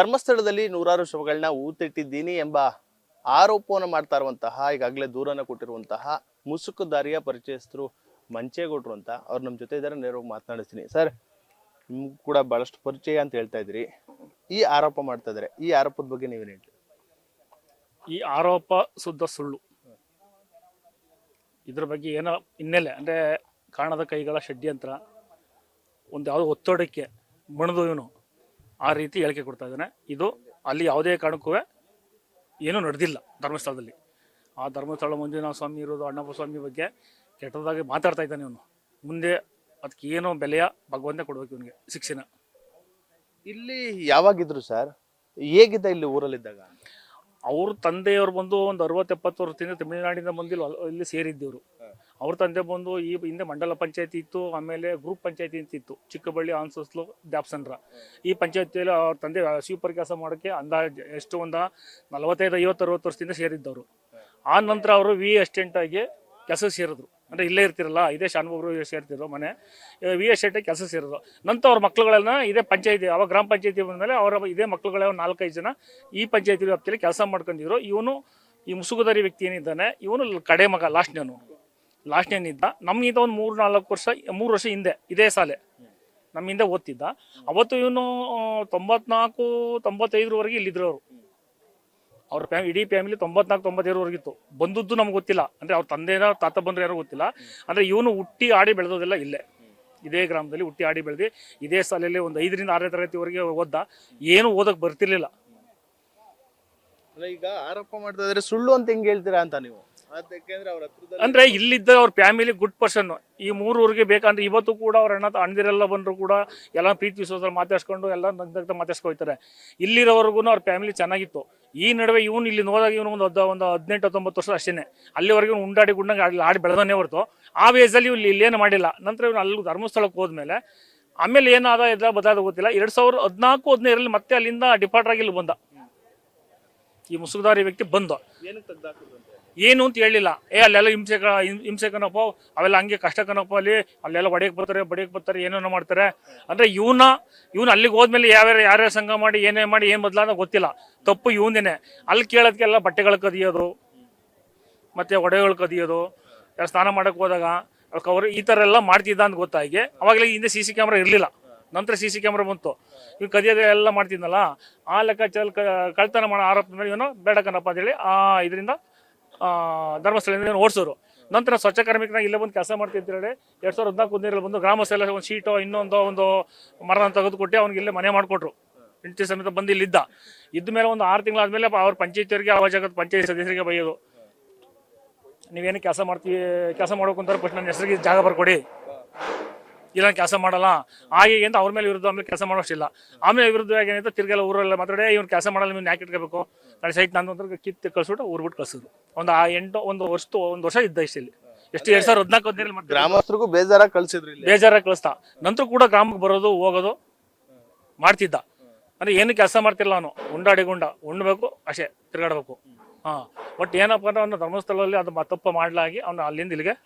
ಧರ್ಮಸ್ಥಳದಲ್ಲಿ ನೂರಾರು ಶವಗಳನ್ನ ಊತಿಟ್ಟಿದ್ದೀನಿ ಎಂಬ ಆರೋಪವನ್ನು ಮಾಡ್ತಾ ಇರುವಂತಹ ಈಗಾಗಲೇ ದೂರನ್ನ ಕೊಟ್ಟಿರುವಂತಹ ಮುಸುಕುದಾರಿಯ ಪರಿಚಯಸ್ಥರು ಮಂಚೇಗೌಡರು ಅಂತ ಅವ್ರು ನಮ್ಮ ಜೊತೆ ಇದ್ದಾರೆ. ನೇರವಾಗಿ ಮಾತನಾಡಿಸ್ತೀನಿ. ಸರ್, ನಿಮ್ಗೂ ಕೂಡ ಬಹಳಷ್ಟು ಪರಿಚಯ ಅಂತ ಹೇಳ್ತಾ ಇದ್ರಿ, ಈ ಆರೋಪ ಮಾಡ್ತಾ ಇದ್ದಾರೆ, ಈ ಆರೋಪದ ಬಗ್ಗೆ ನೀವೇನು ಹೇಳ್ತೀರಿ? ಈ ಆರೋಪ ಶುದ್ಧ ಸುಳ್ಳು. ಇದ್ರ ಬಗ್ಗೆ ಏನೋ ಹಿನ್ನೆಲೆ ಅಂದರೆ ಕಾಣದ ಕೈಗಳ ಷಡ್ಯಂತ್ರ, ಒಂದು ಯಾವುದೋ ಒತ್ತಡಕ್ಕೆ ಮಣಿದು ಇವನು ಆ ರೀತಿ ಹೇಳಿಕೆ ಕೊಡ್ತಾ ಇದ್ದಾನೆ. ಇದು ಅಲ್ಲಿ ಯಾವುದೇ ಕಾರಣಕ್ಕೂ ಏನೂ ನಡೆದಿಲ್ಲ ಧರ್ಮಸ್ಥಳದಲ್ಲಿ. ಆ ಧರ್ಮಸ್ಥಳ ಮಂಜುನಾಥ ಸ್ವಾಮಿ ಇರೋದು ಅಣ್ಣಪ್ಪ ಸ್ವಾಮಿ ಬಗ್ಗೆ ಕೆಟ್ಟದಾಗಿ ಮಾತಾಡ್ತಾ ಇದ್ದಾನೆ ಇವನು. ಮುಂದೆ ಅದಕ್ಕೆ ಏನೋ ಬೆಲೆಯ ಭಗವಂತ ಕೊಡ್ಬೇಕು ಇವನಿಗೆ ಶಿಕ್ಷಣ. ಇಲ್ಲಿ ಯಾವಾಗಿದ್ರು ಸರ್, ಹೇಗಿದ್ದ ಇಲ್ಲಿ ಊರಲ್ಲಿದ್ದಾಗ? ಅವ್ರ ತಂದೆಯವರು ಬಂದು ಒಂದು 60-70 ವರ್ಷದಿಂದ ತಮಿಳುನಾಡಿಂದ ಬಂದು ಇಲ್ಲಿ ಸೇರಿದ್ದವರು. ಅವ್ರ ತಂದೆ ಬಂದು ಈ ಹಿಂದೆ ಮಂಡಲ ಪಂಚಾಯತಿ ಇತ್ತು, ಆಮೇಲೆ ಗ್ರೂಪ್ ಪಂಚಾಯತಿ ಅಂತ ಇತ್ತು, ಚಿಕ್ಕಬಳ್ಳಿ, ಆನ್ಸಸ್ಲು, ದ್ಯಾಪ್ಸಂದ್ರ. ಈ ಪಂಚಾಯತಿಯಲ್ಲಿ ಅವ್ರ ತಂದೆ ಶಿವಪರಿ ಕೆಲಸ ಮಾಡೋಕ್ಕೆ ಅಂದಾಜು ಎಷ್ಟು ಒಂದು 45-50-60 ವರ್ಷದಿಂದ ಸೇರಿದ್ದವರು. ಆ ನಂತರ ಅವರು ವಿ ಅಸಿಸ್ಟೆಂಟಾಗಿ ಕೆಲಸ ಸೇರಿದ್ರು. ಅಂದರೆ ಇಲ್ಲೇ ಇರ್ತಿರಲ್ಲ, ಇದೇ ಶಾನುಭೋಗರು ಸೇರ್ತಿರೋ ಮನೆ, ವಿ ಅಸಿಸ್ಟೆಂಟಾಗಿ ಕೆಲಸ ಸೇರಿದ್ರು. ನಂತರ ಅವ್ರ ಮಕ್ಕಳುಗಳನ್ನ ಇದೇ ಪಂಚಾಯತಿ, ಅವಾಗ ಗ್ರಾಮ ಪಂಚಾಯತಿ ಬಂದಮೇಲೆ ಅವರ ಇದೇ ಮಕ್ಕಳುಗಳ 4-5 ಜನ ಈ ಪಂಚಾಯತಿ ವ್ಯಾಪ್ತಿಯಲ್ಲಿ ಕೆಲಸ ಮಾಡ್ಕೊಂಡಿದ್ರು. ಇವನು ಈ ಮುಸುಗುದಾರಿ ವ್ಯಕ್ತಿ ಏನಿದ್ದಾನೆ, ಇವನು ಕಡೆ ಮಗ, ಲಾಸ್ಟ್ನೇನಿದ್ದ. ನಮ್ಗಿಂತ ಒಂದು 3 ವರ್ಷ ಹಿಂದೆ ಇದೇ ಶಾಲೆ ನಮ್ಮಿಂದ ಓದ್ತಿದ್ದ. ಅವತ್ತು ಇವನು 94-95 ಇಲ್ಲಿದ್ರು ಅವರು. ಅವ್ರ ಇಡೀ ಫ್ಯಾಮಿಲಿ 94-95 ಬಂದದ್ದು ನಮ್ಗೆ ಗೊತ್ತಿಲ್ಲ. ಅಂದರೆ ಅವ್ರ ತಂದೆನ ತಾತ ಬಂದ್ರೆ ಯಾರೋ ಗೊತ್ತಿಲ್ಲ. ಅಂದರೆ ಇವನು ಹುಟ್ಟಿ ಆಡಿ ಬೆಳೆದೋದೆಲ್ಲ ಇಲ್ಲೇ, ಇದೇ ಗ್ರಾಮದಲ್ಲಿ ಹುಟ್ಟಿ ಆಡಿ ಬೆಳೆದು ಇದೇ ಶಾಲೆಯಲ್ಲಿ ಒಂದು 5ರಿಂದ 6ನೇ ತರಗತಿವರೆಗೆ ಓದ್ದ. ಏನು ಓದಕ್ಕೆ ಬರ್ತಿರ್ಲಿಲ್ಲ. ಈಗ ಆರೋಪ ಮಾಡ್ತಾ ಇದ್ರೆ ಸುಳ್ಳು ಅಂತ ಹೆಂಗೆ ಹೇಳ್ತೀರಾ ಅಂತ ನೀವು? ಅಂದ್ರೆ ಇಲ್ಲಿದ್ದ ಅವ್ರ ಫ್ಯಾಮಿಲಿ ಗುಡ್ ಪರ್ಸನ್. ಈ 3 ಊರಿಗೆ ಬೇಕಂದ್ರೆ ಇವತ್ತು ಕೂಡ ಅವ್ರ ಅಣ್ಣದಿರೆಲ್ಲ ಬಂದ್ರು ಕೂಡ ಎಲ್ಲ ಪ್ರೀತಿ ವಿಶ್ವಾಸ ಮಾತಾಡ್ಸ್ಕೊಂಡು ಎಲ್ಲ ನಗ್ನಗ್ತಾ ಮಾತಾಡ್ಸ್ಕೊಳ್ತಾರೆ. ಇಲ್ಲಿರೋವರೆಗೂ ಅವ್ರ ಫ್ಯಾಮಿಲಿ ಚೆನ್ನಾಗಿತ್ತು. ಈ ನಡುವೆ ಇವನು ಇಲ್ಲಿ ನೋದಾಗ ಇವನು ಒಂದು 18-19 ವರ್ಷ ಅಷ್ಟೇನೆ. ಅಲ್ಲಿವರೆಗೂ ಉಂಡಾಡಿ ಗುಂಡಾಗಿ ಆಡಿ ಬೆಳೆದನ್ನೇ ಹೊರತು ಆ ವೇಸಲ್ಲಿ ಇಲ್ಲೇನು ಮಾಡಿಲ್ಲ. ನಂತರ ಇವನು ಅಲ್ಲಿ ಧರ್ಮಸ್ಥಳಕ್ಕೆ ಹೋದ್ಮೇಲೆ ಆಮೇಲೆ ಏನಾದ ಎಲ್ಲ ಬದಲಾದ ಗೊತ್ತಿಲ್ಲ. 2014-15 ಮತ್ತೆ ಅಲ್ಲಿಂದ ಡಿಪಾರ್ಟ್ ಆಗಿ ಇಲ್ಲಿ ಬಂದ. ಈ ಮುಸುಗುದಾರಿ ವ್ಯಕ್ತಿ ಬಂದು ಏನು ಅಂತ ಹೇಳಿಲ್ಲ. ಅಲ್ಲೆಲ್ಲ ಹಿಂಸೆ ಕಣಪ್ಪ, ಅವೆಲ್ಲ ಹಂಗೆ ಕಷ್ಟ ಕಣಪ್ಪ, ಅಲ್ಲೆಲ್ಲ ಬಡಿಯಕ್ಕೆ ಬರ್ತಾರೆ, ಏನೇನೋ ಮಾಡ್ತಾರೆ. ಅಂದರೆ ಇವನು ಅಲ್ಲಿಗೆ ಹೋದ್ಮೇಲೆ ಯಾರ್ಯಾರ ಸಂಘ ಮಾಡಿ ಏನೇ ಮಾಡಿ ಏನು ಬದಲಾದ ಗೊತ್ತಿಲ್ಲ. ತಪ್ಪು ಇವನೇನೆ. ಅಲ್ಲಿ ಕೇಳೋದಕ್ಕೆಲ್ಲ ಬಟ್ಟೆಗಳು ಕದಿಯೋದು, ಮತ್ತು ಒಡೆಗಳು ಕದಿಯೋದು, ಯಾರು ಸ್ನಾನ ಮಾಡೋಕ್ಕೆ ಹೋದಾಗ ಅವರು ಈ ಥರ ಎಲ್ಲ ಮಾಡ್ತಿದ್ದ ಅಂತ ಗೊತ್ತಾಗಿ. ಅವಾಗಲೇ ಹಿಂದೆ CC ಕ್ಯಾಮ್ರಾ ಇರಲಿಲ್ಲ, ನಂತರ CC ಕ್ಯಾಮ್ರಾ ಬಂತು. ಇವ್ನು ಕದಿಯೋದು ಎಲ್ಲ ಮಾಡ್ತಿದ್ನಲ್ಲ, ಆ ಲೆಕ್ಕಾಚಾರ ಕಳ್ತನ ಮಾಡೋ ಆರೋಪದ ಮೇಲೆ ಇವನು ಬೇಡ ಕಣಪ್ಪ ಅಂತೇಳಿ ಇದರಿಂದ ಧರ್ಮಸ್ಥಳದಿಂದ ಓಡಿಸೋರು. ನಂತರ ಸ್ವಚ್ಛ ಕಾರ್ಮಿಕನಾಗಿ ಇಲ್ಲೇ ಬಂದು ಕೆಲಸ ಮಾಡ್ತೀನಿ ಅಂತೇಳಿ 2014 ಬಂದು ಗ್ರಾಮಸ್ಥೆಲ್ಲ ಒಂದು ಶೀಟು ಒಂದು ಮರನ ತೆಗೆದುಕೊಟ್ಟು ಅವ್ನಿಗೆ ಇಲ್ಲೇ ಮನೆ ಮಾಡಿಕೊಟ್ರು. ಹೆಂಡತಿ ಸಮೇತ ಬಂದು ಇಲ್ಲಿದ್ದ. ಇದ್ದ ಮೇಲೆ ಒಂದು 6 ತಿಂಗಳಾದ್ಮೇಲೆ ಅವ್ರ ಪಂಚಾಯತಿಯವರಿಗೆ, ಆ ಜಾಗದ ಪಂಚಾಯತ್ ಸದಸ್ಯರಿಗೆ ಬೈಯೋದು, ನೀವೇನು ಕೆಲಸ ಮಾಡ್ಕೊಂತಾರೆ, ಫಸ್ಟ್ ನನ್ನ ಹೆಸರಿಗೆ ಜಾಗ ಬರ್ಕೊಡಿ, ಇಲ್ಲ ಕೆಲಸ ಮಾಡಲ್ಲ ಹಾಗೆ ಅಂತ ಅವ್ರ ಮೇಲೆ ವಿರುದ್ಧ ಆಮೇಲೆ ಕೆಲಸ ಮಾಡೋಷ್ಟಿಲ್ಲ. ಆಮೇಲೆ ವಿರುದ್ಧವಾಗಿ ಏನಾಯ್ತು, ತಿರ್ಗೆಲ್ಲ ಊರೆಲ್ಲ ಮಾತಾಡಿ ಇವ್ನು ಕೆಲಸ ಮಾಡಲ್ಲ, ನೀವು ಯಾಕೆ ಇಟ್ಕೋಬೇಕು, ನಾಳೆ ಸೈಟ್ ನಂದು ಕಿತ್ತು ಕಳ್ಸ್ಬಿಟ್ಟು ಊರು ಬಿಟ್ಟು ಕಳ್ಸಿದ್ರು. ಒಂದು ವರ್ಷ ಇದ್ದ ಇಷ್ಟಲ್ಲಿ. ಎಷ್ಟು 2014 ಗ್ರಾಮಸ್ಥರಿಗೂ ಬೇಜಾರಾಗಿ ಕಳಿಸ್ತಾ. ನಂತರ ಕೂಡ ಗ್ರಾಮಕ್ಕೆ ಬರೋದು ಹೋಗೋದು ಮಾಡ್ತಿದ್ದ. ಅಂದ್ರೆ ಏನು ಕೆಲಸ ಮಾಡ್ತಿಲ್ಲ ಅವನು, ಉಣ್ಬೇಕು ಅಷ್ಟೇ, ತಿರ್ಗಾಡ್ಬೇಕು. ಬಟ್ ಏನಪ್ಪ ಅಂದ್ರೆ ಅವನು ಧರ್ಮಸ್ಥಳದಲ್ಲಿ ಅದು ತಪ್ಪು ಮಾಡಲಾಗಿ ಅವನು ಅಲ್ಲಿಂದ ಇಲ್ಲಿಗೆ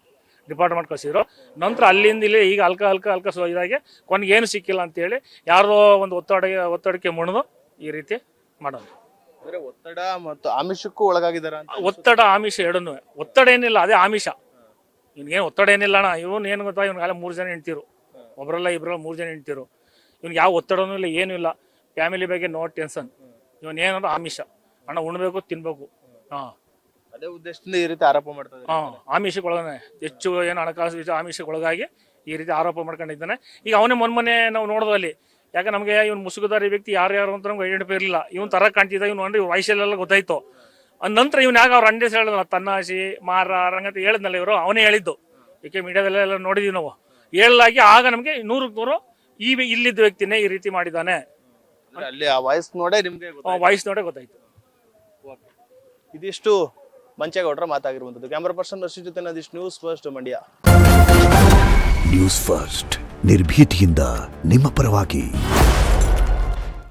ಡಿಪಾರ್ಟ್ಮೆಂಟ್ ಕಳಿಸಿದ್ರು. ನಂತರ ಅಲ್ಲಿಂದ ಇಲ್ಲಿ ಈಗ ಹಲ್ಕ ಇದಾಗಿ ಕೊನೆಗೆ ಏನು ಸಿಕ್ಕಿಲ್ಲ ಅಂತೇಳಿ ಯಾರೋ ಒಂದು ಒತ್ತಡಕ್ಕೆ ಮುಣಿದು ಈ ರೀತಿ ಮಾಡೋದು. ಒತ್ತಡ ಮತ್ತು ಆಮಿಷಕ್ಕೂ ಒಳಗಾಗಿದಾರ? ಒತ್ತಡ ಆಮಿಷ ಎರಡನ್ನೂ. ಒತ್ತಡ ಏನಿಲ್ಲ, ಅದೇ ಆಮಿಷ. ಇವ್ನಿಗೇನು ಒತ್ತಡ ಏನಿಲ್ಲ ಅಣ್ಣ. ಇವನು ಏನು ಗೊತ್ತಾ, ಇವ್ನಿಗೆಲ್ಲ 3 ಜನ ಹೆಂಡ್ತಿರು, ಒಬ್ಬರಲ್ಲ 3 ಜನ ಹೆಂಡ್ತಿರು. ಇವ್ನಿಗೆ ಯಾವ ಒತ್ತಡನೂ ಇಲ್ಲ, ಏನೂ ಇಲ್ಲ. ಫ್ಯಾಮಿಲಿ ಬಗ್ಗೆ ನೋ ಟೆನ್ಷನ್. ಇವನ್ ಏನಂದ್ರೆ ಆಮಿಷ, ಅಣ್ಣ ಉಣ್ಬೇಕು, ತಿನ್ಬೇಕು. ಅದೇ ಉದ್ದೇಶದಿಂದ ಈ ರೀತಿ ಆರೋಪ ಮಾಡ್ತಾರೆ. ಆಮಿಷಕ್ಕೆ ಒಳಗಾನೆ, ಹೆಚ್ಚು ಏನು ಹಣಕಾಸು ಆಮಿಷಕ್ಕೆ ಒಳಗಾಗಿ ಈ ರೀತಿ ಆರೋಪ ಮಾಡ್ಕೊಂಡಿದ್ದಾನೆ. ಈಗ ಅವನೇ ಮೊನ್ನೆ ನಾವು ನೋಡೋದು ಅಲ್ಲಿ. ಯಾಕೆ ನಮಗೆ ಇವ್ನು ಮುಸುಗುದಾರಿ ವ್ಯಕ್ತಿ ಯಾರು ಅಂತ ನಮ್ಗೆ ಐಡೆಂಟಿಫೈ ಇರಲಿಲ್ಲ. ಇವನು ತರ ಕಾಣ್ತಿದ್ದ, ಇವನು ಅಂದ್ರೆ ವಯಸ್ಸಲ್ಲೆಲ್ಲ ಗೊತ್ತಾಯ್ತು. ನಂತರ ಇವನು ಯಾಕೆ ಅವ್ರ ಅಂಡೇಸ್ ಹೇಳಿದ್ನಲ್ಲ, ತನ್ನಾಶಿ ಮಾರ ರಂಗಂತ ಹೇಳಿದ್ನಲ್ಲ ಇವರು, ಅವನೇ ಹೇಳಿದ್ದು. ಏಕೆ ಮೀಡಿಯಾದಲ್ಲೆಲ್ಲ ನೋಡಿದೀವಿ ನಾವು. ಹೇಳಲಾಗಿ ಆಗ ನಮಗೆ 100% ಇಲ್ಲಿದ್ದ ವ್ಯಕ್ತಿನೇ ಈ ರೀತಿ ಮಾಡಿದ್ದಾನೆ. ಅಲ್ಲಿ ಆ ವಾಯ್ಸ್ ನೋಡೇ ಗೊತ್ತಾಯ್ತು. ಇದಿಷ್ಟು ಮಂಚೇಗೌಡರ ಮಾತಾಗಿರುವಂಥದ್ದು. ಕ್ಯಾಮರಾ ಪರ್ಸನ್ ರಶೀದ್ ಜೊತೆ Nadeesh, news first Mandya. News first ನಿರ್ಭೀತಿಯಿಂದ ನಿಮ್ಮ ಪರವಾಗಿ.